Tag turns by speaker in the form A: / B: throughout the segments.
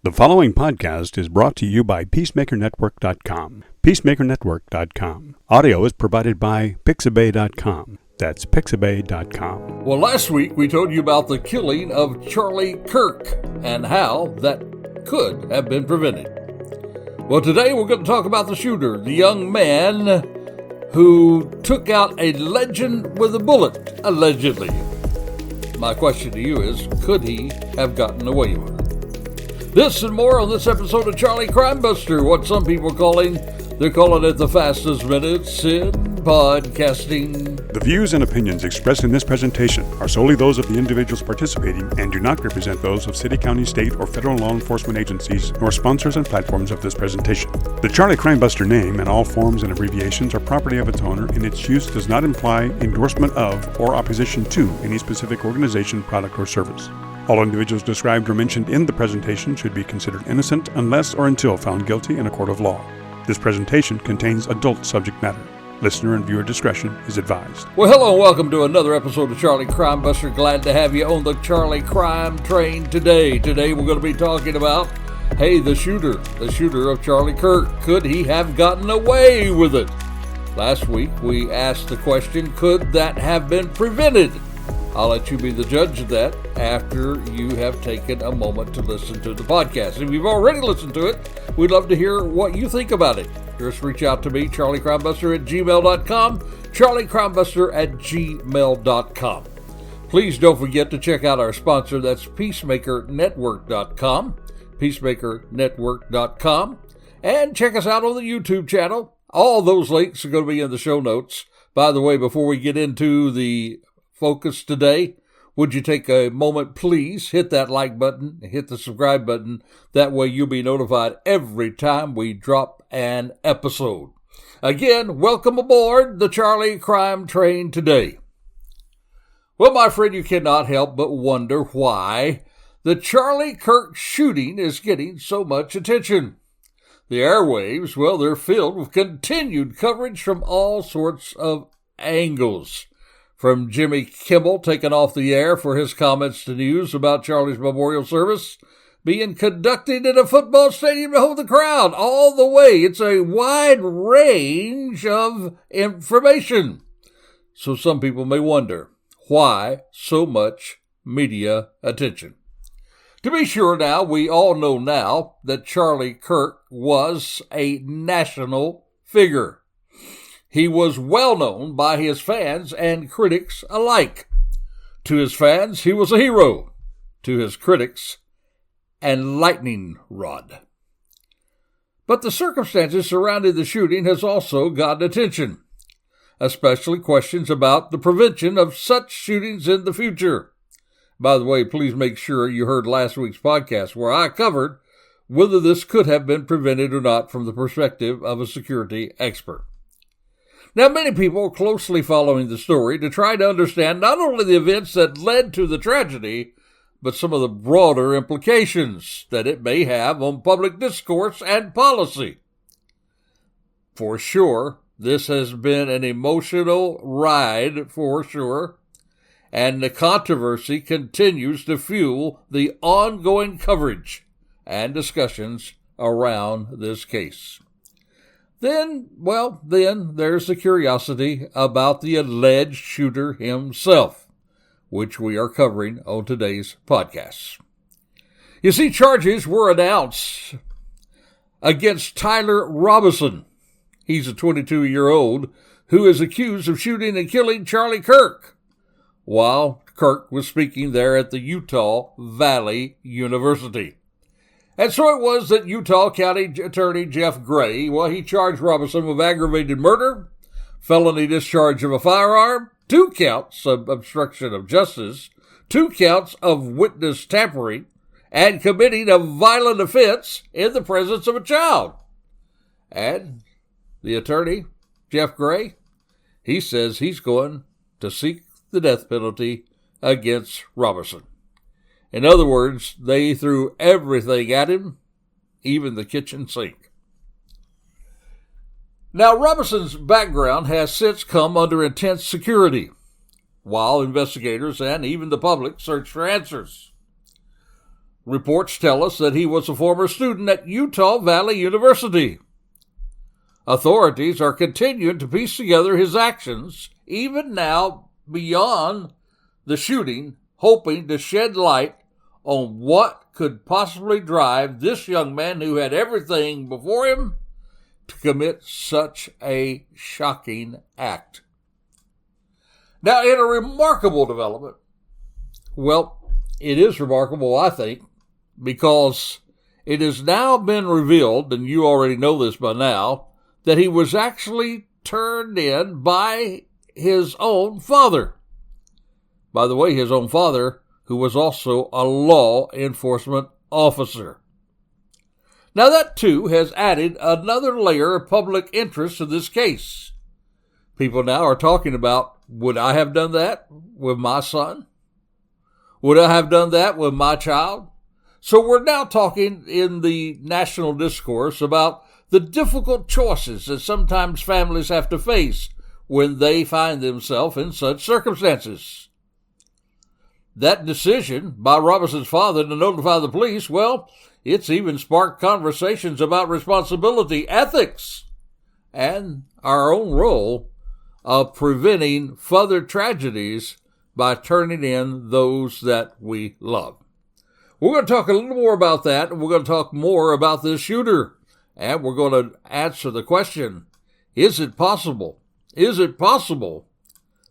A: The following podcast is brought to you by PeacemakerNetwork.com. PeacemakerNetwork.com. Audio is provided by Pixabay.com. That's Pixabay.com.
B: Well, last week we told you about the killing of Charlie Kirk and how that could have been prevented. Well, today we're going to talk about the shooter, the young man who took out a legend with a bullet, allegedly. My question to you is, could he have gotten away with it? This and more on this episode of Charlie Crimebuster, what some people they're calling it the fastest minutes in podcasting.
A: The views and opinions expressed in this presentation are solely those of the individuals participating and do not represent those of city, county, state, or federal law enforcement agencies, nor sponsors and platforms of this presentation. The Charlie Crimebuster name and all forms and abbreviations are property of its owner, and its use does not imply endorsement of or opposition to any specific organization, product, or service. All individuals described or mentioned in the presentation should be considered innocent unless or until found guilty in a court of law. This presentation contains adult subject matter. Listener and viewer discretion is advised.
B: Well, hello and welcome to another episode of Charlie Crimebuster. Glad to have you on the Charlie Crime train today. Today we're going to be talking about, the shooter of Charlie Kirk. Could he have gotten away with it? Last week we asked the question, could that have been prevented? I'll let you be the judge of that after you have taken a moment to listen to the podcast. If you've already listened to it, we'd love to hear what you think about it. Just reach out to me, charliecrimebuster@gmail.com, charliecrimebuster@gmail.com. Please don't forget to check out our sponsor, that's peacemakernetwork.com, peacemakernetwork.com, and check us out on the YouTube channel. All those links are going to be in the show notes. By the way, before we get into the focus today, would you take a moment, please, hit that like button, hit the subscribe button. That way you'll be notified every time we drop an episode. Again, welcome aboard the Charlie Crime train today. Well, my friend, you cannot help but wonder why the Charlie Kirk shooting is getting so much attention. The airwaves, well, they're filled with continued coverage from all sorts of angles. From Jimmy Kimmel taken off the air for his comments to news about Charlie's memorial service being conducted in a football stadium to hold the crowd, all the way. It's a wide range of information. So some people may wonder, why so much media attention? To be sure now, we all know now that Charlie Kirk was a national figure. He was well known by his fans and critics alike. To his fans, he was a hero. To his critics, an lightning rod. But the circumstances surrounding the shooting has also gotten attention, especially questions about the prevention of such shootings in the future. By the way, please make sure you heard last week's podcast where I covered whether this could have been prevented or not from the perspective of a security expert. Now, many people are closely following the story to try to understand not only the events that led to the tragedy, but some of the broader implications that it may have on public discourse and policy. For sure, this has been an emotional ride, for sure, and the controversy continues to fuel the ongoing coverage and discussions around this case. Then there's the curiosity about the alleged shooter himself, which we are covering on today's podcast. You see, charges were announced against Tyler Robinson. He's a 22-year-old who is accused of shooting and killing Charlie Kirk while Kirk was speaking there at the Utah Valley University. And so it was that Utah County Attorney Jeff Gray, he charged Robinson with aggravated murder, felony discharge of a firearm, 2 counts of obstruction of justice, 2 counts of witness tampering, and committing a violent offense in the presence of a child. And the attorney, Jeff Gray, he says he's going to seek the death penalty against Robinson. In other words, they threw everything at him, even the kitchen sink. Now, Robinson's background has since come under intense security, while investigators and even the public search for answers. Reports tell us that he was a former student at Utah Valley University. Authorities are continuing to piece together his actions, even now beyond the shooting, hoping to shed light on what could possibly drive this young man who had everything before him to commit such a shocking act. Now, in a remarkable development, well, it is remarkable, I think, because it has now been revealed, and you already know this by now, that he was actually turned in by his own father. By the way, his own father, who was also a law enforcement officer. Now that, too, has added another layer of public interest to this case. People now are talking about, would I have done that with my son? Would I have done that with my child? So we're now talking in the national discourse about the difficult choices that sometimes families have to face when they find themselves in such circumstances. That decision by Robinson's father to notify the police, well, it's even sparked conversations about responsibility, ethics, and our own role of preventing further tragedies by turning in those that we love. We're going to talk a little more about that, and we're going to talk more about this shooter. And we're going to answer the question, is it possible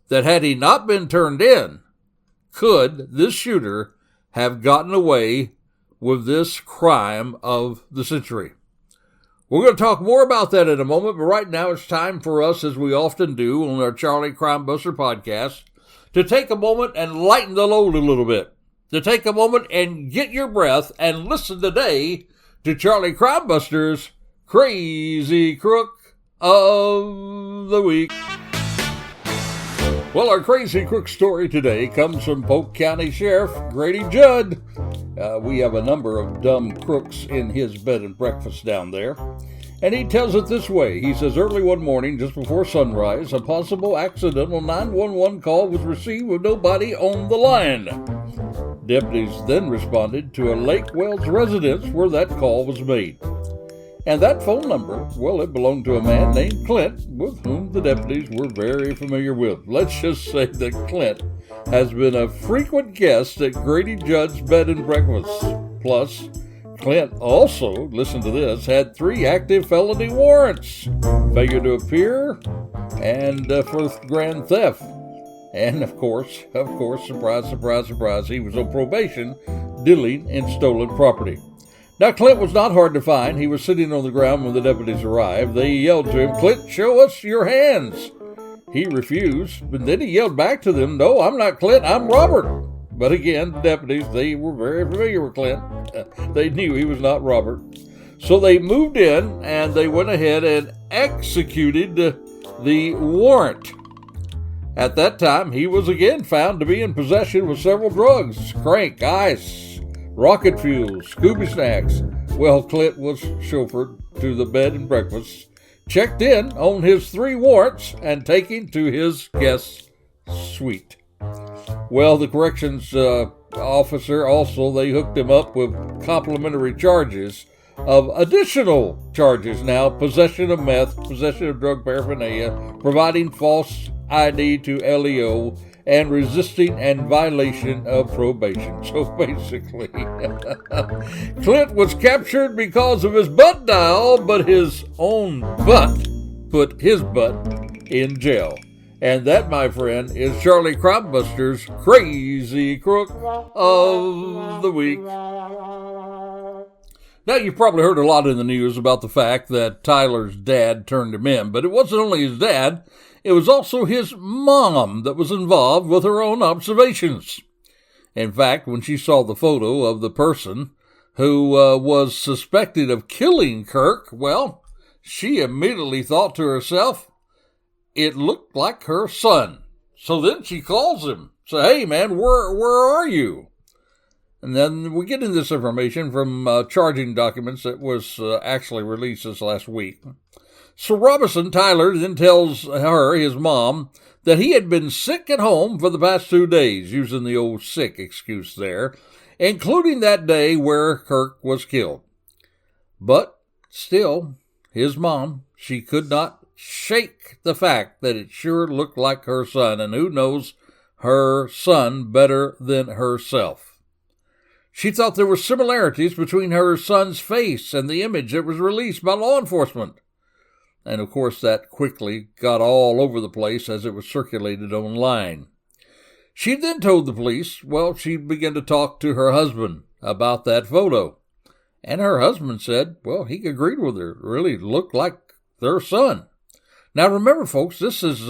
B: that had he not been turned in, could this shooter have gotten away with this crime of the century? We're going to talk more about that in a moment, but right now it's time for us, as we often do on our Charlie Crimebuster podcast, to take a moment and lighten the load a little bit. To take a moment and get your breath and listen today to Charlie Crimebuster's Crazy Crook of the Week. Well, our Crazy Crook story today comes from Polk County Sheriff Grady Judd. We have a number of dumb crooks in his bed and breakfast down there. And he tells it this way. He says, early one morning, just before sunrise, a possible accidental 911 call was received with nobody on the line. Deputies then responded to a Lake Wells residence where that call was made. And that phone number, well, it belonged to a man named Clint, with whom the deputies were very familiar with. Let's just say that Clint has been a frequent guest at Grady Judd's bed and breakfast. Plus, Clint also, listen to this, had 3 active felony warrants: failure to appear and for grand theft. And of course, surprise, surprise, surprise, he was on probation dealing in stolen property. Now, Clint was not hard to find. He was sitting on the ground when the deputies arrived. They yelled to him, "Clint, show us your hands." He refused, but then he yelled back to them, "No, I'm not Clint, I'm Robert." But again, the deputies, they were very familiar with Clint. They knew he was not Robert. So they moved in, and they went ahead and executed the warrant. At that time, he was again found to be in possession with several drugs: crank, ice, rocket fuel, Scooby snacks. Well, Clint was chauffeured to the bed and breakfast, checked in on his 3 warrants, and taken to his guest suite. Well, the corrections officer also, they hooked him up with complimentary charges of additional charges now: possession of meth, possession of drug paraphernalia, providing false ID to LEO, and resisting and violation of probation. So basically, Clint was captured because of his butt dial, but his own butt put his butt in jail. And that, my friend, is Charlie Crimebuster's Crazy Crook of the Week. Now, you've probably heard a lot in the news about the fact that Tyler's dad turned him in, but it wasn't only his dad, it was also his mom that was involved with her own observations. In fact, when she saw the photo of the person who was suspected of killing Kirk, well, she immediately thought to herself, it looked like her son. So then she calls him, say, "Hey, man, where are you?" And then we get in this information from charging documents that was actually released this last week. So Robinson, Tyler, then tells her, his mom, that he had been sick at home for the past 2 days, using the old sick excuse there. including that day where Kirk was killed. But still, his mom, she could not shake the fact that it sure looked like her son, and who knows her son better than herself. She thought there were similarities between her son's face and the image that was released by law enforcement. And of course that quickly got all over the place as it was circulated online. She then told the police, she began to talk to her husband about that photo. And her husband said, he agreed with her. It really looked like their son. Now remember, folks, this is,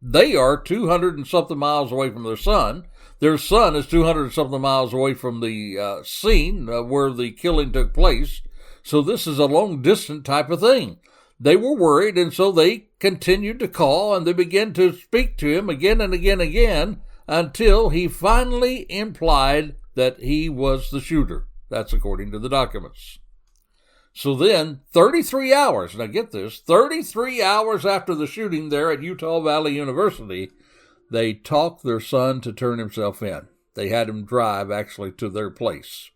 B: they are 200 and something miles away from their son. Their son is 200 and something miles away from the scene where the killing took place. So this is a long-distance type of thing. They were worried, and so they continued to call, and they began to speak to him again and again and again until he finally implied that he was the shooter. That's according to the documents. So then, 33 hours, now get this, 33 hours after the shooting there at Utah Valley University, they talked their son to turn himself in. They had him drive, actually, to their place.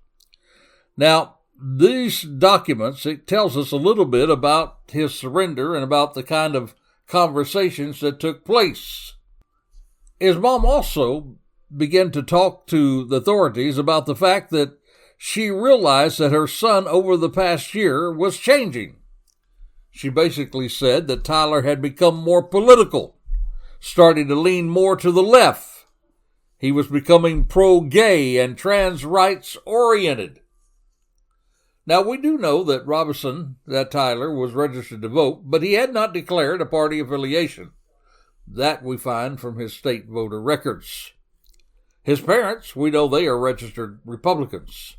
B: Now, these documents, it tells us a little bit about his surrender and about the kind of conversations that took place. His mom also began to talk to the authorities about the fact that she realized that her son over the past year was changing. She basically said that Tyler had become more political, starting to lean more to the left. He was becoming pro-gay and trans rights oriented. Now, we do know that Tyler was registered to vote, but he had not declared a party affiliation. That we find from his state voter records. His parents, we know they are registered Republicans.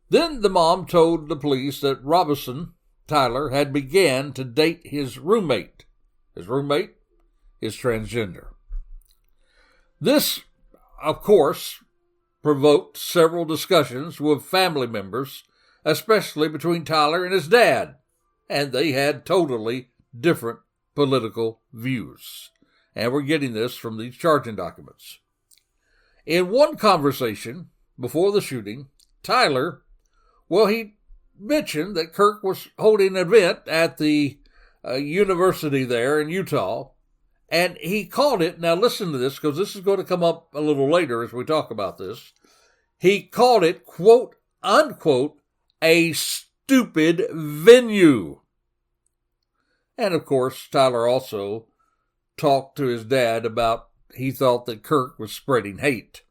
B: Then the mom told the police that Tyler, had began to date his roommate. His roommate is transgender. This, of course, provoked several discussions with family members, especially between Tyler and his dad, and they had totally different political views. And we're getting this from these charging documents. In one conversation before the shooting, Tyler, he mentioned that Kirk was holding an event at the university there in Utah, and he called it, now listen to this, because this is going to come up a little later as we talk about this. He called it, quote, unquote, a stupid venue. And of course, Tyler also talked to his dad about he thought that Kirk was spreading hate.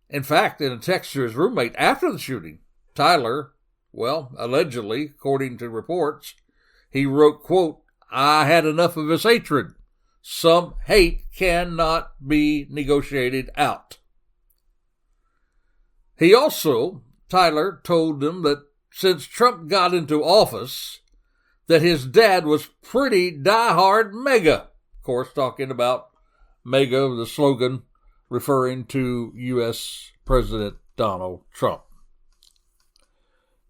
B: In fact, in a text to his roommate after the shooting, Tyler, allegedly, according to reports, he wrote, quote, I had enough of his hatred. Some hate cannot be negotiated out. Tyler told them that since Trump got into office, that his dad was pretty diehard MAGA. Of course, talking about MAGA, the slogan referring to U.S. President Donald Trump.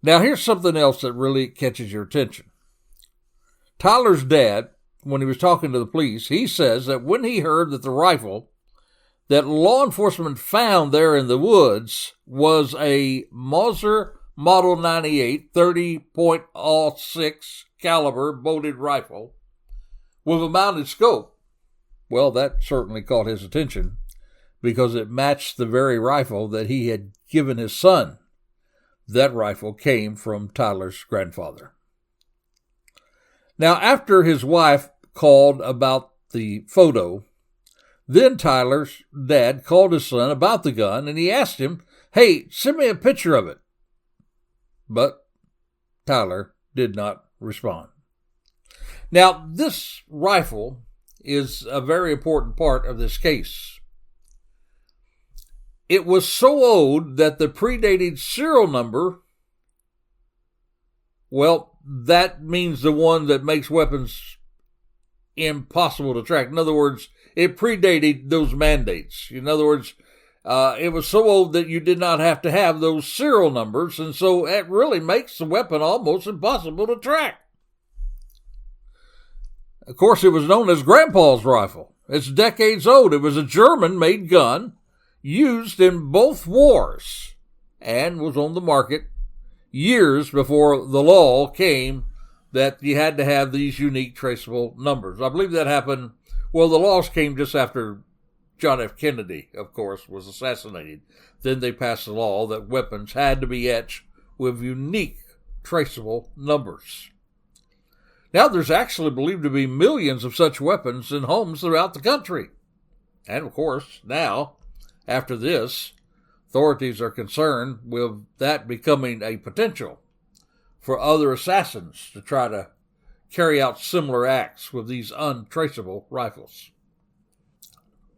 B: Now, here's something else that really catches your attention. Tyler's dad, when he was talking to the police, he says that when he heard that the rifle that law enforcement found there in the woods was a Mauser Model 98 30.06 caliber bolted rifle with a mounted scope, that certainly caught his attention because it matched the very rifle that he had given his son. That rifle came from Tyler's grandfather. Now, after his wife called about the photo, then Tyler's dad called his son about the gun, and he asked him, hey, send me a picture of it. But Tyler did not respond. Now, this rifle is a very important part of this case. It was so old that the predated serial number, that means the one that makes weapons impossible to track. In other words, it predated those mandates. In other words, it was so old that you did not have to have those serial numbers, and so it really makes the weapon almost impossible to track. Of course, it was known as Grandpa's rifle. It's decades old. It was a German-made gun used in both wars and was on the market years before the law came that you had to have these unique traceable numbers. I believe that happened, well, the laws came just after John F. Kennedy, of course, was assassinated. Then they passed a law that weapons had to be etched with unique traceable numbers. Now, there's actually believed to be millions of such weapons in homes throughout the country. And, of course, now, after this, authorities are concerned with that becoming a potential for other assassins to try to carry out similar acts with these untraceable rifles.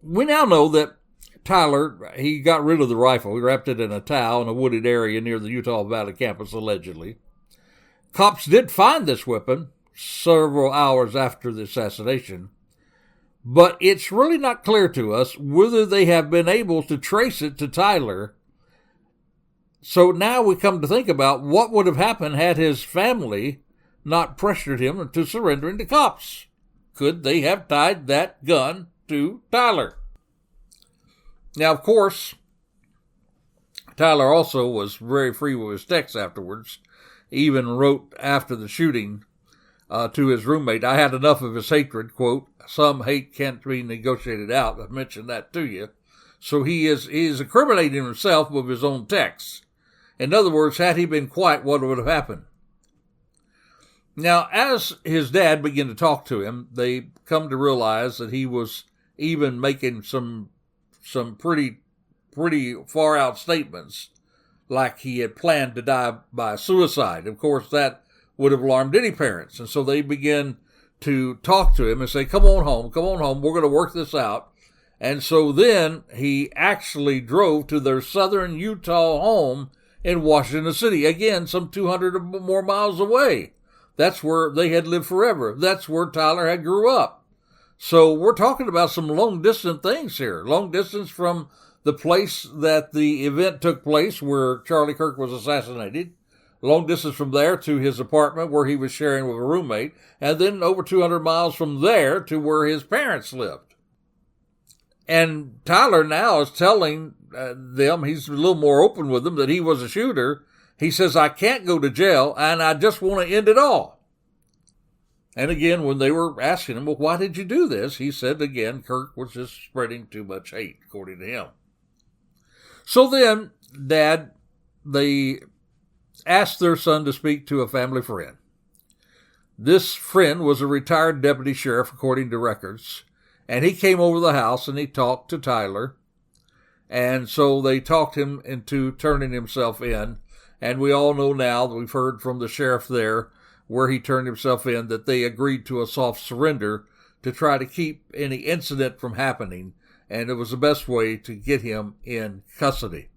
B: We now know that Tyler, he got rid of the rifle. He wrapped it in a towel in a wooded area near the Utah Valley campus, allegedly. Cops did find this weapon several hours after the assassination, but it's really not clear to us whether they have been able to trace it to Tyler. So now we come to think about what would have happened had his family not pressured him into surrendering to cops. Could they have tied that gun to Tyler? Now, of course, Tyler also was very free with his texts afterwards. He even wrote after the shooting to his roommate, "I had enough of his hatred," quote, "some hate can't be negotiated out." I've mentioned that to you. So he is incriminating himself with his own texts. In other words, had he been quiet, what would have happened? Now, as his dad began to talk to him, they come to realize that he was even making some pretty far out statements, like he had planned to die by suicide. Of course, that would have alarmed any parents. And so they began to talk to him and say, come on home, we're going to work this out. And so then he actually drove to their southern Utah home in Washington City, again, some 200 or more miles away. That's where they had lived forever. That's where Tyler had grew up. So we're talking about some long-distance things here. Long distance from the place that the event took place where Charlie Kirk was assassinated. Long distance from there to his apartment where he was sharing with a roommate. And then over 200 miles from there to where his parents lived. And Tyler now is telling them, he's a little more open with them, that he was a shooter. He says, I can't go to jail and I just want to end it all. And again, when they were asking him, well, why did you do this? He said, again, Kirk was just spreading too much hate, according to him. So then, they asked their son to speak to a family friend. This friend was a retired deputy sheriff, according to records. And he came over to the house and he talked to Tyler. And so they talked him into turning himself in. And we all know now that we've heard from the sheriff there where he turned himself in, that they agreed to a soft surrender to try to keep any incident from happening, and it was the best way to get him in custody.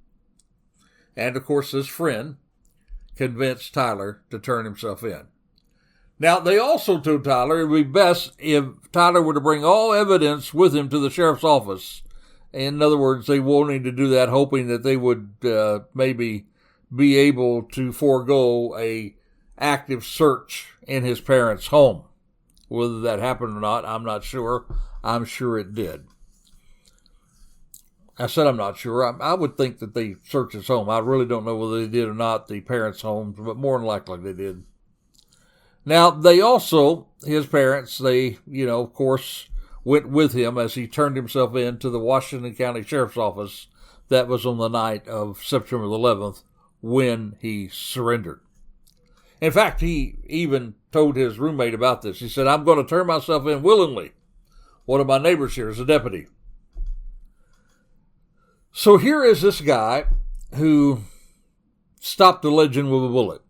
B: And, of course, this friend convinced Tyler to turn himself in. Now, they also told Tyler it would be best if Tyler were to bring all evidence with him to the sheriff's office. In other words, they wanted to do that, hoping that they would maybe be able to forego a active search in his parents' home. Whether that happened or not, I'm not sure. I'm sure it did. I said I'm not sure. I would think that they searched his home. I really don't know whether they did or not, the parents' homes, but more than likely they did. Now, they also, his parents, they, of course, went with him as he turned himself in to the Washington County Sheriff's Office. That was on the night of September 11th when he surrendered. In fact, he even told his roommate about this. He said, I'm going to turn myself in willingly. One of my neighbors here is a deputy. So here is this guy who stopped a legend with a bullet.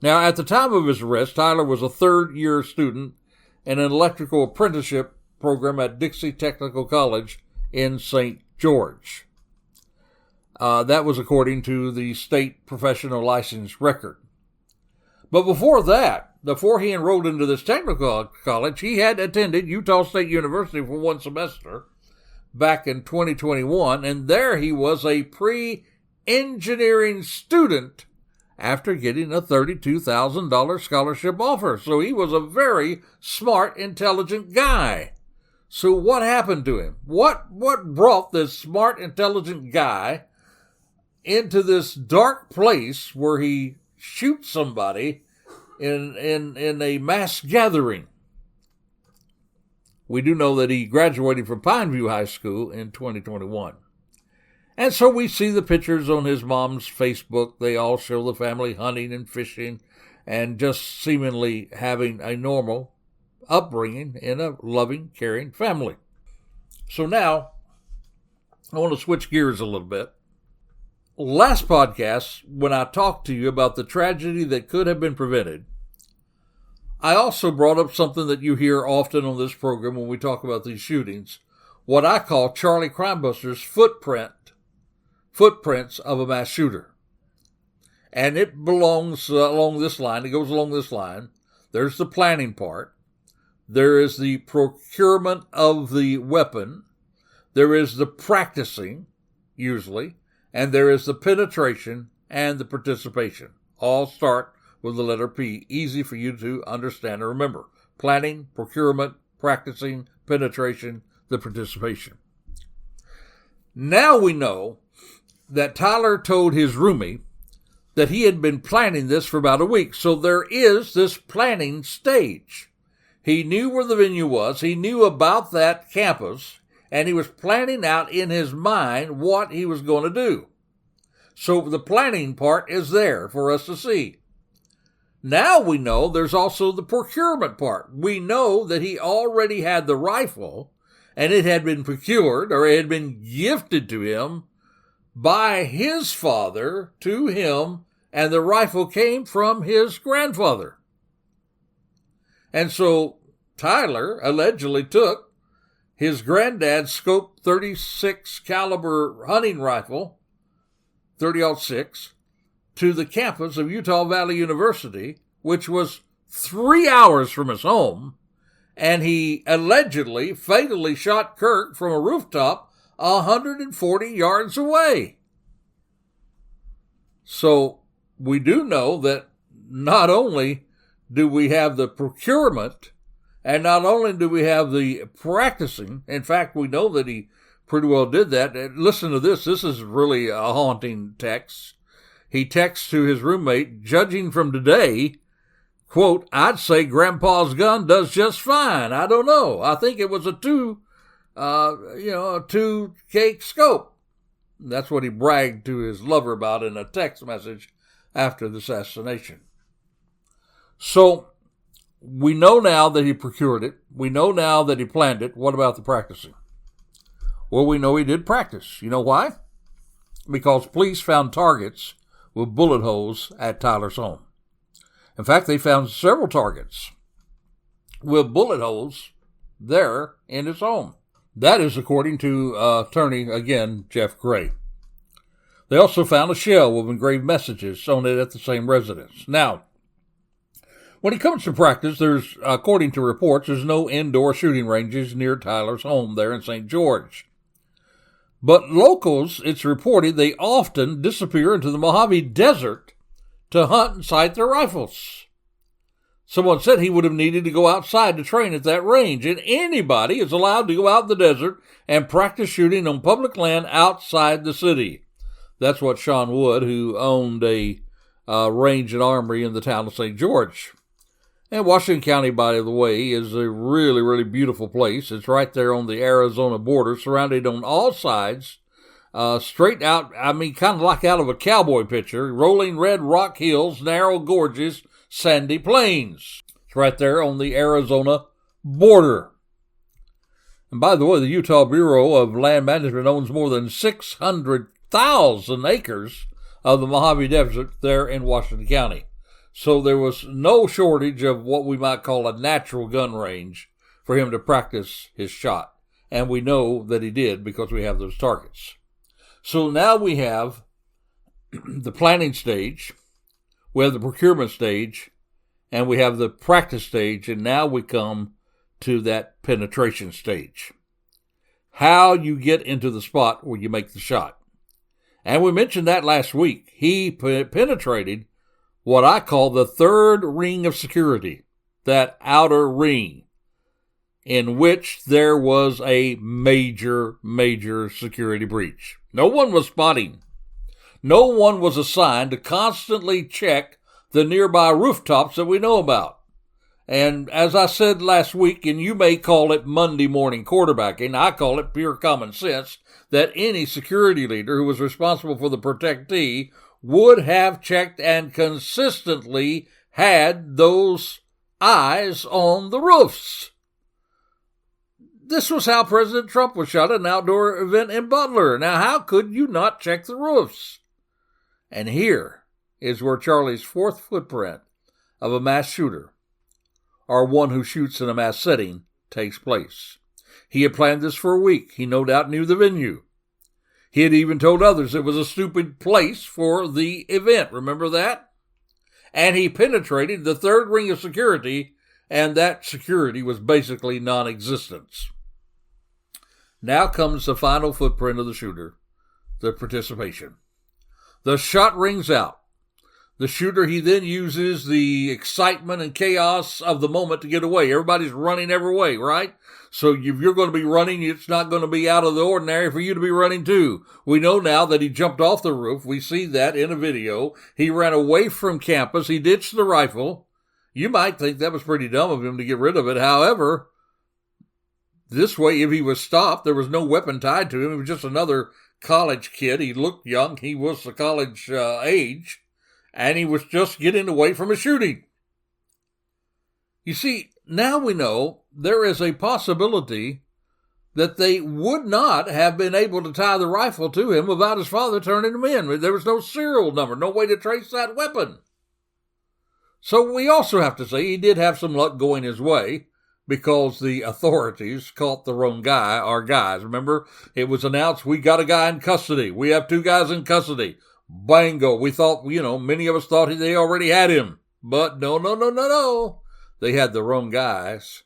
B: Now, at the time of his arrest, Tyler was a third-year student in an electrical apprenticeship program at Dixie Technical College in St. George. That was according to the state professional license record. But before that, before he enrolled into this technical college, he had attended Utah State University for one semester back in 2021, and there he was a pre-engineering student after getting a $32,000 scholarship offer. So he was a very smart, intelligent guy. So what happened to him? What brought this smart, intelligent guy into this dark place where he shoots somebody in a mass gathering? We do know that he graduated from Pineview High School in 2021. And so we see the pictures on his mom's Facebook. They all show the family hunting and fishing and just seemingly having a normal upbringing in a loving, caring family. So now, I want to switch gears a little bit. Last podcast, when I talked to you about the tragedy that could have been prevented, I also brought up something that you hear often on this program when we talk about these shootings, what I call Charlie Crimebuster's footprints of a mass shooter. And it belongs along this line. It goes along this line. There's the planning part. There is the procurement of the weapon. There is the practicing, usually. And there is the penetration and the participation. All start with the letter P. Easy for you to understand and remember. Planning, procurement, practicing, penetration, the participation. Now we know that Tyler told his roomie that he had been planning this for about a week. So there is this planning stage. He knew where the venue was. He knew about that campus. And he was planning out in his mind what he was going to do. So the planning part is there for us to see. Now we know there's also the procurement part. We know that he already had the rifle, and it had been procured, or it had been gifted to him by his father to him, and the rifle came from his grandfather. And so Tyler allegedly took his granddad's scope 36 caliber hunting rifle, 30-06, to the campus of Utah Valley University, which was 3 hours from his home, and he allegedly fatally shot Kirk from a rooftop 140 yards away. So we do know that not only do we have the procurement, and not only do we have the practicing, in fact, we know that he pretty well did that. And listen to this. This is really a haunting text. He texts to his roommate, judging from today, quote, I'd say Grandpa's gun does just fine. I don't know. I think it was a 2-cake scope. That's what he bragged to his lover about in a text message after the assassination. So we know now that he procured it. We know now that he planned it. What about the practicing? Well, we know he did practice. You know why? Because police found targets with bullet holes at Tyler's home. In fact, they found several targets with bullet holes there in his home. That is according to attorney, again, Jeff Gray. They also found a shell with engraved messages on it at the same residence. Now, when it comes to practice, there's, according to reports, there's no indoor shooting ranges near Tyler's home there in St. George. But locals, it's reported, they often disappear into the Mojave Desert to hunt and sight their rifles. Someone said he would have needed to go outside to train at that range, and anybody is allowed to go out in the desert and practice shooting on public land outside the city. That's what Sean Wood, who owned a range and armory in the town of St. George. And Washington County, by the way, is a really, really beautiful place. It's right there on the Arizona border, surrounded on all sides, straight out, kind of like out of a cowboy picture, rolling red rock hills, narrow gorges, sandy plains. It's right there on the Arizona border. And by the way, the Utah Bureau of Land Management owns more than 600,000 acres of the Mojave Desert there in Washington County. So there was no shortage of what we might call a natural gun range for him to practice his shot. And we know that he did because we have those targets. So now we have the planning stage, we have the procurement stage, and we have the practice stage, and now we come to that penetration stage. How you get into the spot where you make the shot. And we mentioned that last week. He penetrated what I call the third ring of security, that outer ring. in which there was a major security breach. No one was spotting. No one was assigned to constantly check the nearby rooftops that we know about. And as I said last week, and you may call it Monday morning quarterbacking, I call it pure common sense, that any security leader who was responsible for the protectee would have checked and consistently had those eyes on the roofs. This was how President Trump was shot at an outdoor event in Butler. Now, how could you not check the roofs? And here is where Charlie's fourth footprint of a mass shooter, or one who shoots in a mass setting, takes place. He had planned this for a week. He no doubt knew the venue. He had even told others it was a stupid place for the event. Remember that? And he penetrated the third ring of security, and that security was basically non-existent. Now comes the final footprint of the shooter, the participation. The shot rings out. The shooter, he then uses the excitement and chaos of the moment to get away. Everybody's running every way, right? So if you're going to be running, it's not going to be out of the ordinary for you to be running too. We know now that he jumped off the roof. We see that in a video. He ran away from campus. He ditched the rifle. You might think that was pretty dumb of him to get rid of it. However, this way, if he was stopped, there was no weapon tied to him. He was just another college kid. He looked young. He was the college age. And he was just getting away from a shooting. You see, now we know there is a possibility that they would not have been able to tie the rifle to him without his father turning him in. There was no serial number, no way to trace that weapon. So we also have to say he did have some luck going his way, because the authorities caught the wrong guy, or guys. Remember, it was announced, we got a guy in custody. We have 2 guys in custody. Bango. We thought, many of us thought they already had him. But no. They had the wrong guys.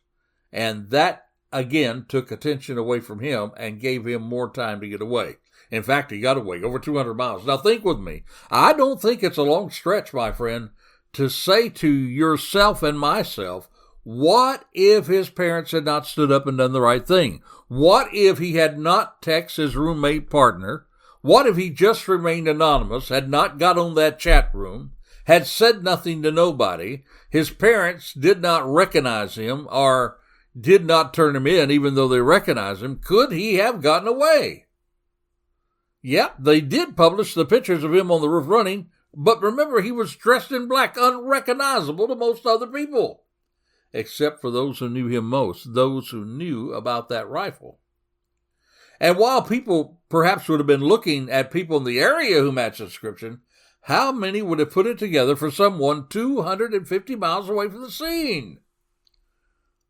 B: And that, again, took attention away from him and gave him more time to get away. In fact, he got away over 200 miles. Now think with me. I don't think it's a long stretch, my friend, to say to yourself and myself, what if his parents had not stood up and done the right thing? What if he had not texted his roommate partner? What if he just remained anonymous, had not got on that chat room, had said nothing to nobody, his parents did not recognize him or did not turn him in even though they recognized him? Could he have gotten away? Yep, they did publish the pictures of him on the roof running, but remember, he was dressed in black, unrecognizable to most other people, except for those who knew him most, those who knew about that rifle. And while people perhaps would have been looking at people in the area who matched the description, how many would have put it together for someone 250 miles away from the scene?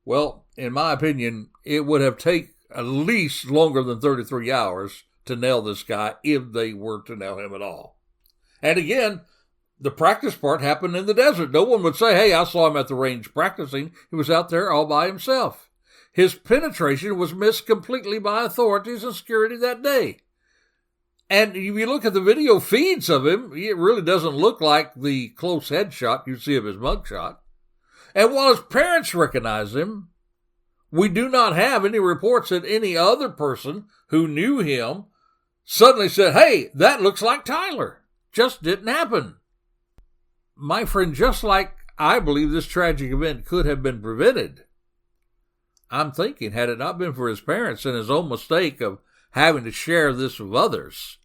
B: Well, in my opinion, it would have taken at least longer than 33 hours to nail this guy, if they were to nail him at all. And again, the practice part happened in the desert. No one would say, hey, I saw him at the range practicing. He was out there all by himself. His penetration was missed completely by authorities and security that day. And if you look at the video feeds of him, it really doesn't look like the close headshot you see of his mugshot. And while his parents recognize him, we do not have any reports that any other person who knew him suddenly said, hey, that looks like Tyler. Just didn't happen. My friend, just like I believe this tragic event could have been prevented, I'm thinking, had it not been for his parents and his own mistake of having to share this with others,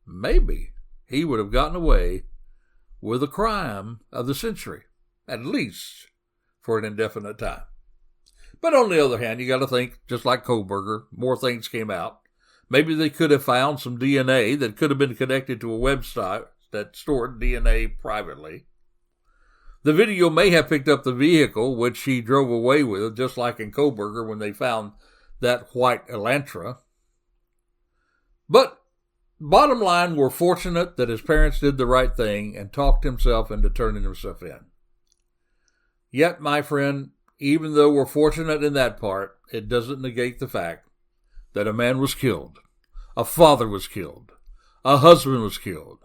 B: maybe he would have gotten away with a crime of the century, at least for an indefinite time. But on the other hand, you got to think, just like Kohberger, more things came out. Maybe they could have found some DNA that could have been connected to a website that stored DNA privately. The video may have picked up the vehicle which he drove away with, just like in Kohberger when they found that white Elantra. But bottom line, we're fortunate that his parents did the right thing and talked himself into turning himself in. Yet, my friend, even though we're fortunate in that part, it doesn't negate the fact that a man was killed, a father was killed, a husband was killed,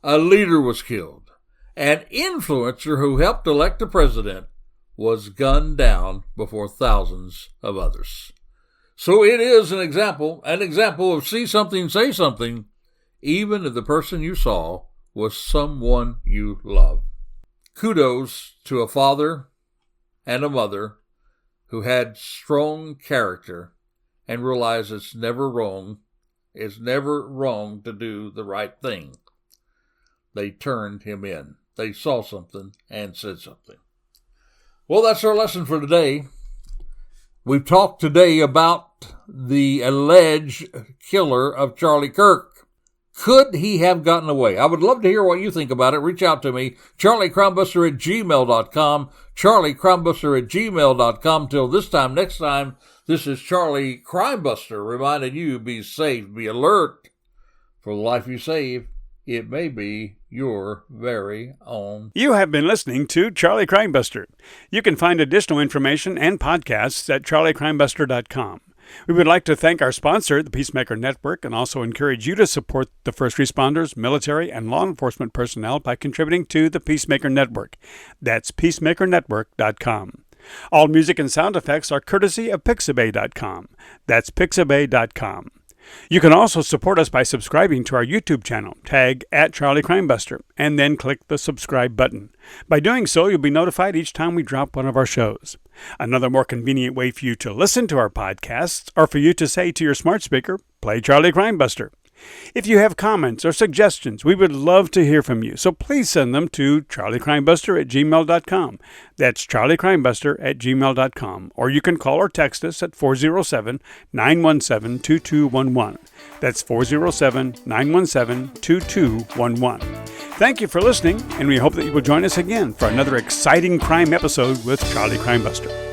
B: a leader was killed, an influencer who helped elect a president was gunned down before thousands of others. So it is an example of see something, say something, even if the person you saw was someone you love. Kudos to a father and a mother who had strong character and realized it's never wrong to do the right thing. They turned him in. They saw something and said something. Well, that's our lesson for today. We've talked today about the alleged killer of Charlie Kirk. Could he have gotten away? I would love to hear what you think about it. Reach out to me, charliecrimebuster@gmail.com, charliecrimebuster@gmail.com. Till this time, next time, this is Charlie Crimebuster reminding you, be safe, be alert. For the life you save, it may be your very own.
A: You have been listening to Charlie Crimebuster. You can find additional information and podcasts at charliecrimebuster.com. We would like to thank our sponsor, the Peacemaker Network, and also encourage you to support the first responders, military, and law enforcement personnel by contributing to the Peacemaker Network. That's peacemakernetwork.com. All music and sound effects are courtesy of Pixabay.com. That's Pixabay.com. You can also support us by subscribing to our YouTube channel, tag @CharlieCrimebuster, and then click the subscribe button. By doing so, you'll be notified each time we drop one of our shows. Another more convenient way for you to listen to our podcasts, or for you to say to your smart speaker, play Charlie Crimebuster. If you have comments or suggestions, we would love to hear from you, so please send them to charliecrimebuster@gmail.com. That's charliecrimebuster@gmail.com. Or you can call or text us at 407-917-2211. That's 407-917-2211. Thank you for listening, and we hope that you will join us again for another exciting crime episode with Charlie Crimebuster.